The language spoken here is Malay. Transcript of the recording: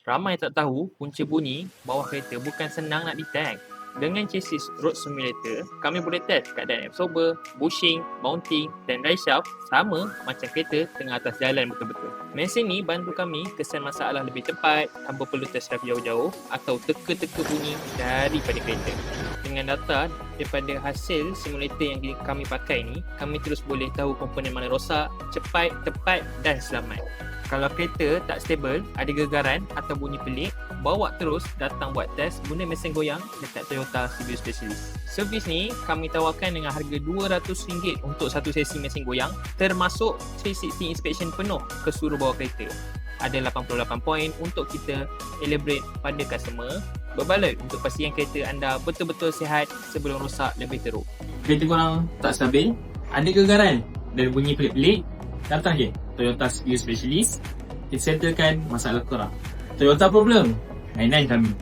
Ramai tak tahu punca bunyi bawah kereta bukan senang nak detect. Dengan chassis road simulator, kami boleh test keadaan absorber, bushing, mounting dan ride shaft sama macam kereta tengah atas jalan betul-betul. Mesin ni bantu kami kesan masalah lebih cepat tanpa perlu test drive jauh-jauh atau teka-teka bunyi daripada kereta. Dengan data daripada hasil simulator yang kami pakai ni, kami terus boleh tahu komponen mana rosak, cepat, tepat dan selamat. Kalau kereta tak stabil, ada gegaran atau bunyi pelik, bawa terus datang buat test guna mesin goyang dekat Toyota Studio Specialist. Servis ni kami tawarkan dengan harga RM200 untuk satu sesi mesin goyang, termasuk 360 inspection penuh ke seluruh bawah kereta. Ada 88 poin untuk kita elaborate pada customer. Berbaloi untuk pastikan kereta anda betul-betul sihat sebelum rosak lebih teruk. Kereta korang tak stabil, ada gegaran dan bunyi pelik-pelik, datang je Toyota Studio Specialist. Kita settlekan masalah korang. Toyota problem, mainan kami.